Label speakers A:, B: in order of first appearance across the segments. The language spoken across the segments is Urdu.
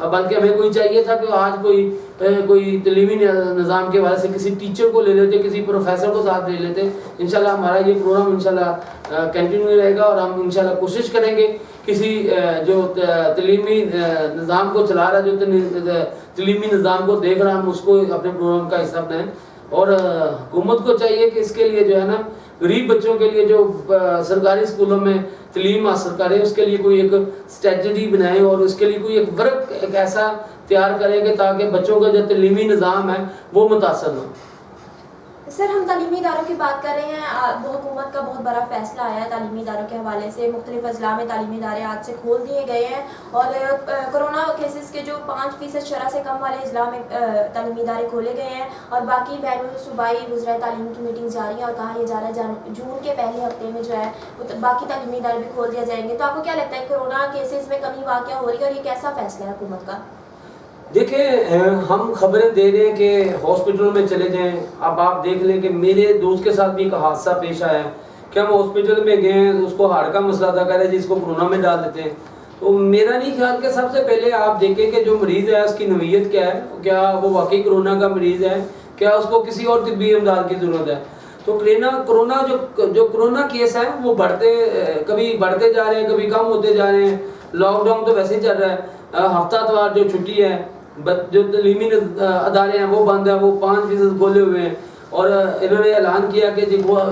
A: بلکہ ہمیں کوئی چاہیے تھا کہ آج کوئی تعلیمی نظام کے حوالے سے کسی ٹیچر کو لے لیتے, کسی پروفیسر کو ساتھ لے لیتے. انشاءاللہ ہمارا یہ پروگرام انشاءاللہ کنٹینیو رہے گا, اور ہم انشاءاللہ کوشش کریں گے کسی جو تعلیمی نظام کو چلا رہا ہے, جو تعلیمی نظام کو دیکھ رہا ہے, ہم اس کو اپنے پروگرام کا حصہ بنائیں. اور حکومت کو چاہیے کہ اس کے لیے جو ہے نا غریب بچوں کے لیے جو سرکاری اسکولوں میں تعلیم حاصل کرے, اس کے لیے کوئی ایک اسٹریٹجی بنائے, اور اس کے لیے کوئی ایک ورک ایک ایسا تیار کریں کہ تاکہ بچوں کا جو تعلیمی نظام ہے وہ متاثر نہ ہو.
B: سر, ہم تعلیمی اداروں کی بات کر رہے ہیں. حکومت کا بہت بڑا فیصلہ آیا ہے تعلیمی اداروں کے حوالے سے. مختلف اضلاع میں تعلیمی ادارے آج سے کھول دیے گئے ہیں, اور کرونا کیسز کے جو 5% شرح سے کم والے اضلاع میں تعلیمی ادارے کھولے گئے ہیں, اور باقی بین الصوبائی وزرائے تعلیم کی میٹنگ جاری ہے, اور کہا یہ جا رہا ہے جون کے پہلے ہفتے میں جو ہے باقی تعلیمی ادارے بھی کھول دیے جائیں گے. تو آپ کو کیا لگتا ہے کرونا کیسز میں کمی واقع ہو رہی ہے, اور یہ کیسا فیصلہ ہے حکومت کا؟
A: دیکھیں, ہم خبریں دے رہے ہیں کہ ہاسپٹلوں میں چلے جائیں. اب آپ دیکھ لیں کہ میرے دوست کے ساتھ بھی ایک حادثہ پیش آیا ہے کہ ہم ہاسپٹل میں گئے ہیں, اس کو ہارٹ کا مسئلہ تھا, کہہ رہے جس کو کرونا میں ڈال دیتے ہیں. تو میرا نہیں خیال کہ سب سے پہلے آپ دیکھیں کہ جو مریض ہے اس کی نوعیت کیا ہے, کیا وہ واقعی کرونا کا مریض ہے, کیا اس کو کسی اور طبی امداد کی ضرورت ہے. تو کرونا جو کرونا کیس ہے وہ کبھی بڑھتے جا رہے ہیں, کبھی کم ہوتے جا رہے ہیں. لاک ڈاؤن تو ویسے ہی چل رہا ہے, ہفتہ اتوار جو چھٹی ہے, جو تعلیمی ادارے ہیں وہ بند ہیں, وہ 5% کھولے ہوئے ہیں. اور انہوں نے اعلان کیا کہ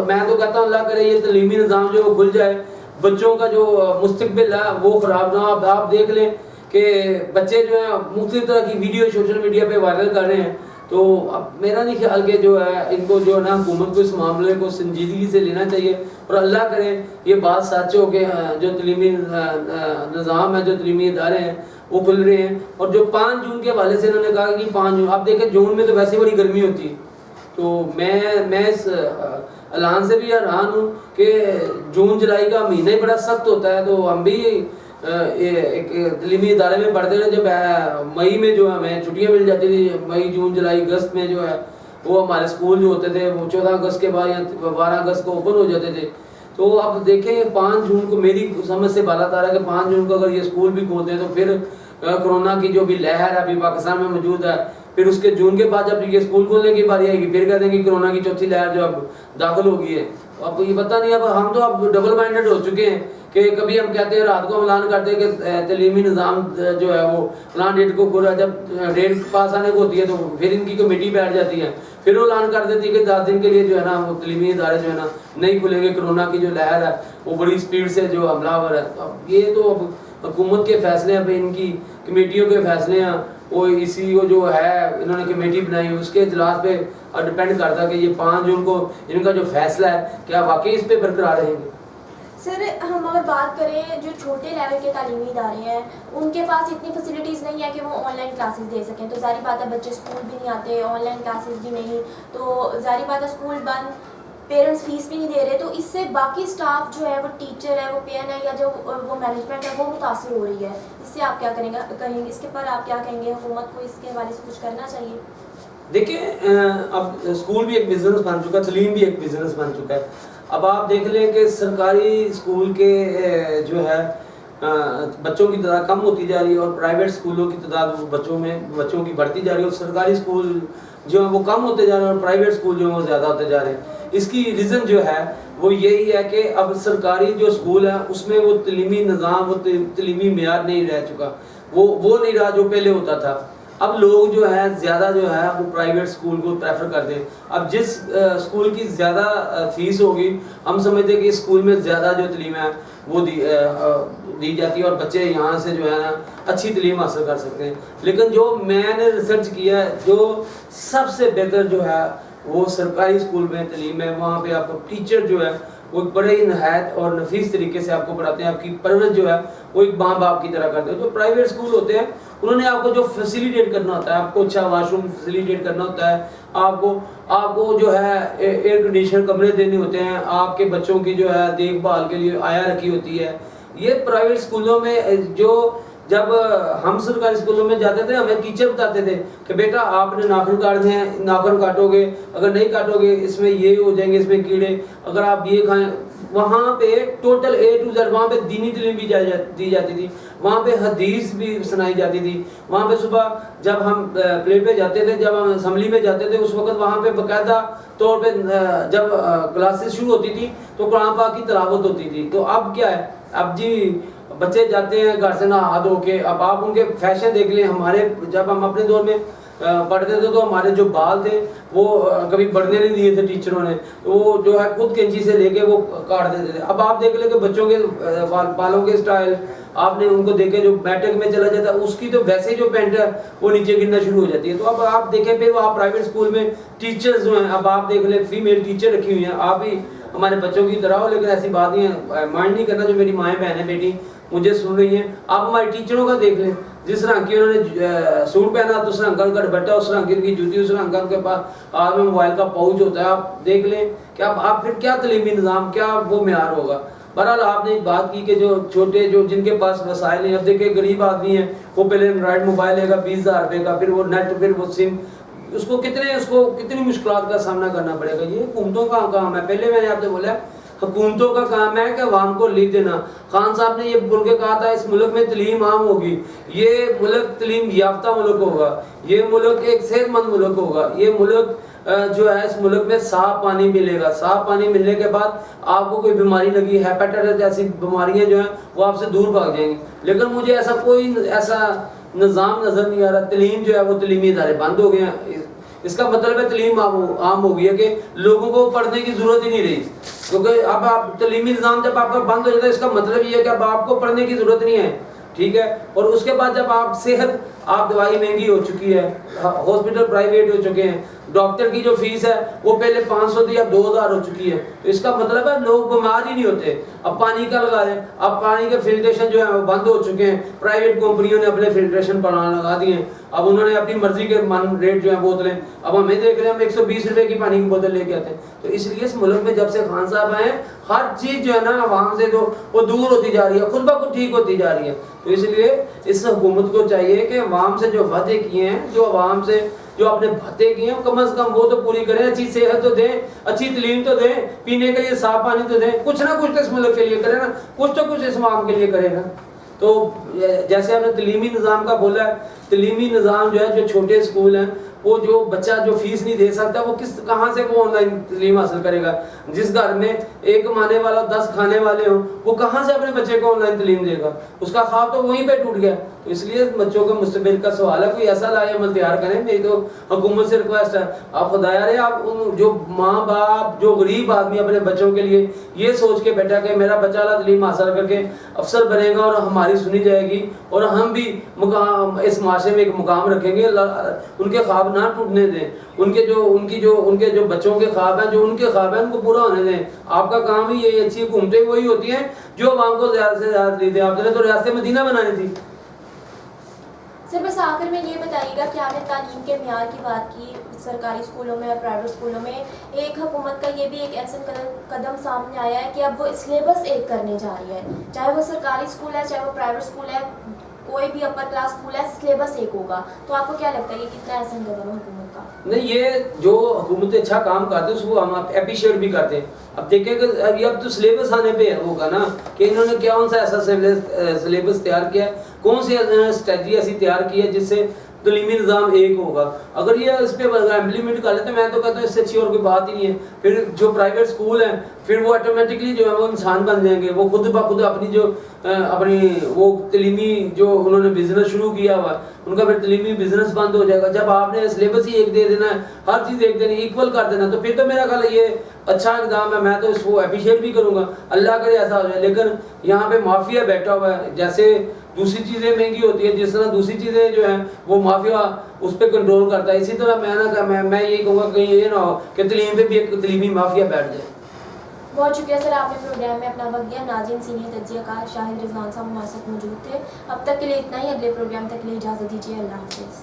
A: میں تو کہتا ہوں اللہ کرے یہ تعلیمی نظام جو وہ کھل جائے, بچوں کا جو مستقبل ہے وہ خراب نہ ہو. آپ دیکھ لیں کہ بچے جو ہیں مختلف طرح کی ویڈیو سوشل میڈیا پہ وائرل کر رہے ہیں. تو اب میرا نہیں خیال کہ جو ہے ان کو جو ہے نا حکومت کو اس معاملے کو سنجیدگی سے لینا چاہیے, اور اللہ کرے یہ بات سچ ہو کہ جو تعلیمی نظام ہے, جو تعلیمی ادارے ہیں وہ کھل رہے ہیں. اور جو 5 جون کے حوالے سے انہوں نے کہا کہ 5 جون, آپ دیکھیں جون میں تو ویسے بڑی گرمی ہوتی ہے. تو میں اس اعلان سے بھی حیران ہوں کہ جون جولائی کا مہینہ ہی بڑا سخت ہوتا ہے. تو ہم بھی ایک تعلیمی ادارے میں پڑھتے رہے, جب مئی میں جو ہمیں چھٹیاں مل جاتی تھی, مئی جون جولائی اگست میں جو ہے وہ ہمارے اسکول جو ہوتے تھے وہ 14 اگست کے بعد یا 12 اگست کو اوپن ہو جاتے تھے. تو اب دیکھیں 5 جون کو میری سمجھ سے بالا تار ہے کہ 5 جون کو اگر یہ اسکول بھی کھولتے ہیں تو پھر کرونا کی جو بھی لہر ہے ابھی پاکستان میں موجود ہے, پھر اس کے جون کے بعد جب یہ اسکول کھولنے کی باری آئے گی پھر کہہ دیں گے کرونا کی چوتھی لہر جو اب داخل ہو گئی ہے. اب یہ پتہ نہیں, اب ہم تو اب ڈبل مائنڈڈ ہو چکے ہیں کہ کبھی ہم کہتے ہیں رات کو اعلان کرتے ہیں کہ تعلیمی نظام جو ہے وہ فلاں ڈیٹ کو کھولا, جب ڈیٹ پاس آنے کو ہوتی ہے تو پھر ان کی کمیٹی بیٹھ جاتی ہے, پھر وہ اعلان کر دیتی ہے کہ 10 دن کے لیے جو ہے نا وہ تعلیمی ادارے جو ہے نا نہیں کھلیں گے, کرونا کی جو لہر ہے وہ بڑی اسپیڈ سے جو حملہ آور ہے. اب یہ تو اب حکومت کے فیصلے ہیں, ان کی کمیٹیوں کے فیصلے ہیں, وہ اسی کو جو ہے انہوں نے کمیٹی بنائی اس کے اجلاس پہ ڈپینڈ کرتا ہے کہ یہ 5 جون کو ان کا جو فیصلہ ہے کیا واقعی اس پہ برقرار رہیں گے.
B: سر, ہم اگر بات کریں جو چھوٹے لیول کے تعلیمی ادارے ہیں ان کے پاس اتنی فیسلٹیز نہیں ہے کہ وہ آن لائن کلاسز دے سکیں. تو ظاہری بات ہے بچے اسکول بھی نہیں آتے, آن لائن کلاسز بھی نہیں, تو ظاہری بات ہے اسکول بند, پیرنٹس فیس بھی نہیں دے رہے. تو اس سے باقی اسٹاف جو ہے وہ ٹیچر ہے, وہ پی این ہے, یا جو وہ مینجمنٹ ہے وہ متاثر ہو رہی ہے. اس سے آپ کیا کہیں گے, اس کے پر آپ کیا کہیں گے, حکومت کو اس کے حوالے سے کچھ کرنا چاہیے؟
A: دیکھیں, اب اسکول بھی ایک بزنس بن چکا ہے, تعلیم بھی ایک بزنس بن چکا ہے. اب آپ دیکھ لیں کہ سرکاری اسکول کے جو ہے بچوں کی تعداد کم ہوتی جا رہی ہے, اور پرائیویٹ اسکولوں کی تعداد بچوں کی بڑھتی جا رہی ہے, اور سرکاری اسکول جو ہیں وہ کم ہوتے جا رہے ہیں اور پرائیویٹ اسکول جو ہیں وہ زیادہ ہوتے جا رہے ہیں. اس کی ریزن جو ہے وہ یہی ہے کہ اب سرکاری جو اسکول ہے اس میں وہ تعلیمی نظام, وہ تعلیمی معیار نہیں رہ چکا, وہ نہیں رہا جو پہلے ہوتا تھا. اب لوگ جو ہے زیادہ جو ہے وہ پرائیویٹ اسکول کو پریفر کرتے ہیں. اب جس اسکول کی زیادہ فیس ہوگی ہم سمجھتے ہیں کہ اسکول میں زیادہ جو تعلیم ہے وہ دی جاتی ہے, اور بچے یہاں سے جو ہے نا اچھی تعلیم حاصل کر سکتے ہیں. لیکن جو میں نے ریسرچ کیا ہے, جو سب سے بہتر جو ہے وہ سرکاری اسکول میں تعلیم ہے. وہاں پہ آپ کو ٹیچر جو ہے وہ ایک بڑے ہی نہایت اور نفیس طریقے سے آپ کو پڑھاتے ہیں, آپ کی پرورش جو ہے وہ ایک ماں باپ کی طرح کرتے ہیں. جو پرائیویٹ اسکول ہوتے ہیں انہوں نے آپ کو جو فیسیلیٹیٹ کرنا ہوتا ہے, آپ کو اچھا واش روم فیسیلیٹیٹ کرنا ہوتا ہے, آپ کو جو ہے ایئر کنڈیشنر کمرے دینے ہوتے ہیں, آپ کے بچوں کی جو ہے دیکھ بھال کے لیے آیا رکھی ہوتی ہے. یہ پرائیویٹ اسکولوں میں جو جب ہم سرکاری اسکولوں میں جاتے تھے ہمیں ٹیچر بتاتے تھے کہ بیٹا آپ نے ناخن کاٹنے ہیں, ناخن کاٹو گے, اگر نہیں کاٹو گے اس میں یہ ہو جائیں گے, اس میں کیڑے, اگر آپ یہ کھائیں. وہاں پہ ٹوٹل A to Z وہاں پہ دینی تعلیم بھی دی جاتی تھی, وہاں پہ حدیث بھی سنائی جاتی تھی. وہاں پہ صبح جب ہم پلے پہ جاتے تھے, جب ہم اسمبلی میں جاتے تھے, اس وقت وہاں پہ باقاعدہ طور پہ جب کلاسز شروع ہوتی تھی تو قرآن پاک کی تلاوت ہوتی تھی. تو اب کیا ہے, اب جی بچے جاتے ہیں گھر سے نہا دھو کے, اب آپ ان کے فیشن دیکھ لیں. ہمارے جب ہم اپنے دور میں پڑھتے تھے تو ہمارے جو بال تھے وہ کبھی بڑھنے نہیں دیے تھے ٹیچروں نے, وہ جو ہے خود کینچی سے لے کے وہ کاٹ دیتے تھے. اب آپ دیکھ لیں کہ بچوں کے بالوں کے سٹائل آپ نے ان کو دیکھے, جو میٹرک میں چلا جاتا ہے اس کی تو ویسے جو پینٹ ہے وہ نیچے گرنا شروع ہو جاتی ہے. تو اب آپ دیکھیں پھر آپ پرائیویٹ اسکول میں ٹیچرز جو ہیں, اب آپ دیکھ لیں فیمیل ٹیچر رکھی ہوئی ہیں. آپ بھی ہمارے بچوں کی طرح ہو, لیکن ایسی بات نہیں ہے, مائنڈ نہیں کرنا جو میری مائیں بہنیں بیٹی مجھے سن رہی ہیں. آپ ہماری ٹیچروں کا دیکھ لیں, جس رنگ کی انہوں نے سوٹ پہنا تو اس رنگ کا دوپٹہ, اس رنگ کی ان کی جوتی, اس رنگ کا ان کے پاس ہاتھ میں موبائل کا پاؤچ ہوتا ہے. آپ دیکھ لیں کہ آپ پھر کیا تعلیمی نظام, کیا وہ معیار ہوگا. بہرحال آپ نے ایک بات کی کہ جو چھوٹے جو جن کے پاس وسائل ہیں, اب دیکھیں غریب آدمی ہیں وہ پہلے اینڈرائڈ موبائل لے گا 20,000 روپے کا, پھر وہ نیٹ, پھر وہ سم, اس کو کتنی مشکلات کا سامنا کرنا پڑے گا. یہ حکومتوں کا کام ہے. پہلے میں نے آپ سے بولا حکومتوں کا کام ہے کہ عوام کو لکھ دینا. خان صاحب نے یہ بول کے کہا تھا اس ملک میں تعلیم عام ہوگی, یہ ملک تعلیم یافتہ ملک ہوگا, یہ ملک ایک صحت مند ملک ہوگا, یہ ملک جو ہے اس ملک میں صاف پانی ملے گا. صاف پانی ملنے کے بعد آپ کو کوئی بیماری لگی, ہیپیٹائٹس جیسی بیماریاں جو ہیں وہ آپ سے دور بھاگ جائیں گی. لیکن مجھے ایسا نظام نظر نہیں آ رہا. تعلیم جو ہے وہ تعلیمی ادارے بند ہو گئے ہیں. اس کا مطلب ہے تعلیم عام ہو گئی ہے کہ لوگوں کو پڑھنے کی ضرورت ہی نہیں رہی, کیونکہ اب آپ تعلیمی نظام جب آپ کا بند ہو جاتا ہے اس کا مطلب یہ ہے کہ اب آپ کو پڑھنے کی ضرورت نہیں ہے. ٹھیک ہے, اور اس کے بعد جب آپ صحت, آپ دوائی مہنگی ہو چکی ہے, ہاسپٹل پرائیویٹ ہو چکے ہیں, ڈاکٹر کی جو فیس ہے وہ پہلے 500 تھی اب 2000 ہو چکی ہے. تو اس کا مطلب ہے لوگ بیمار ہی نہیں ہوتے. اب پانی کا لگا دیں, اب پانی کے فلٹریشن جو ہے وہ بند ہو چکے ہیں. پرائیویٹ کمپنیوں نے اپنے فلٹریشن لگا دیے ہیں. اب انہوں نے اپنی مرضی کے ریٹ جو ہے بوتلیں, اب ہمیں دیکھ رہے ہیں ہم 120 روپے کی پانی کی بوتل لے کے آتے ہیں. تو اس لیے اس ملک میں جب سے خان صاحب آئے ہیں ہر چیز جو ہے نا عوام سے جو وہ دور ہوتی جا رہی ہے, خود بخود ٹھیک ہوتی جا رہی ہے. تو اس لیے اس حکومت کو چاہیے کہ عوام سے جو وعدے کیے ہیں, جو عوام سے جو اپنے بھتے کیے ہیں, کم از کم وہ تو پوری کریں. اچھی صحت تو دیں, اچھی تعلیم تو دیں, پینے کے لیے صاف پانی تو دیں, کچھ نہ کچھ تو اس ملک کے لیے کریں نا, کچھ تو کچھ اس عوام کے لیے کرے نا. تو جیسے آپ نے تعلیمی نظام کا بولا ہے, تعلیمی نظام جو ہے جو چھوٹے اسکول ہیں وہ جو بچہ جو فیس نہیں دے سکتا وہ کہاں سے وہ آن لائن تعلیم حاصل کرے گا. جس گھر میں 1 کمانے والا 10 کھانے والے ہوں وہ کہاں سے اپنے بچے کو آن لائن تعلیم دے گا. اس کا خواب تو وہیں پہ ٹوٹ گیا. تو اس لیے بچوں کے مستقبل کا سوال ہے, کوئی ایسا لایا عمل تیار کریں. میری تو حکومت سے ریکویسٹ ہے, آپ خدایا رہے, آپ جو ماں باپ جو غریب آدمی اپنے بچوں کے لیے یہ سوچ کے بیٹھا کہ میرا بچہ اعلیٰ تعلیم حاصل کر کے افسر بنے گا اور ہماری سنی جائے گی اور ہم بھی مقام اس معاشرے میں ایک مقام رکھیں گے, ان کے خواب نہ ٹوٹنے دیں. ان کے جو بچوں کے خواب ہیں, جو ان کے خواب ہیں, ان کو پورا ہونے دیں. آپ کا کام ہی یہ, اچھی حکومتیں وہی ہوتی ہیں جو عوام کو زیادہ سے زیادہ دی دیں. آپ نے تو ریاست مدینہ بنانی تھی.
B: سر بس آخر میں یہ بتائیے گا کہ آپ نے تعلیم کے معیار کی بات کی سرکاری اسکولوں میں اور پرائیویٹ اسکولوں میں, ایک حکومت کا یہ بھی ایک ایسا قدم سامنے آیا ہے کہ اب وہ سلیبس ایک کرنے جا رہی ہے, چاہے وہ سرکاری اسکول ہے چاہے وہ پرائیویٹ اسکول ہے, کوئی بھی اپر کلاس اسکول ہے, سلیبس ایک ہوگا. تو آپ کو کیا لگتا ہے یہ کتنا احسن قدم ہے حکومت کا؟
A: نہیں, یہ جو حکومت اچھا کام کرتے ہیں اس کو ہم اپریشیٹ بھی کرتے ہیں. اب دیکھیں کہ اب تو سلیبس آنے پہ ہوگا نا کہ انہوں نے کون سا ایسا سلیبس تیار کیا ہے, کون سی اسٹریٹجی ایسی تیار کی ہے جس سے تعلیمی نظام ایک ہوگا. اگر یہ اس پہ امپلیمنٹ کر لیتے میں تو کہتا ہوں اس سے اچھی اور کوئی بات ہی نہیں ہے. پھر جو پرائیویٹ اسکول ہیں پھر وہ آٹومیٹکلی جو ہے وہ انسان بن جائیں گے, وہ خود بخود اپنی وہ تعلیمی جو انہوں نے بزنس شروع کیا ہوا ان کا پھر تعلیمی بزنس بند ہو جائے گا. جب آپ نے سلیبس ہی ایک دے دینا ہے, ہر چیز ایک دینی, ایکول کر دینا, تو پھر تو میرا خیال ہے یہ اچھا اقدام ہے. میں تو اس کو اپریشیٹ بھی کروں گا, اللہ کرے ایسا ہو جائے. لیکن یہاں پہ مافیا بیٹھا ہوا ہے, جیسے دوسری چیزیں مہنگی ہوتی ہیں جس طرح دوسری چیزیں جو ہیں وہ مافیا اس پہ کنٹرول کرتا ہے, اسی طرح میں یہی کہوں گا کہیں یہ نہ ہو کہ تعلیم پہ بھی ایک تعلیمی مافیا بیٹھ جائے.
B: بہت شکریہ سر, آپ نے پروگرام میں اپنا وقت دیا. ناظرین, سینئر تجزیہ کار شاہد رضوان صاحب ہمارے ساتھ موجود تھے. اب تک کے لیے اتنا ہی, اگلے پروگرام تک کے لیے اجازت دیجیے. اللہ حافظ.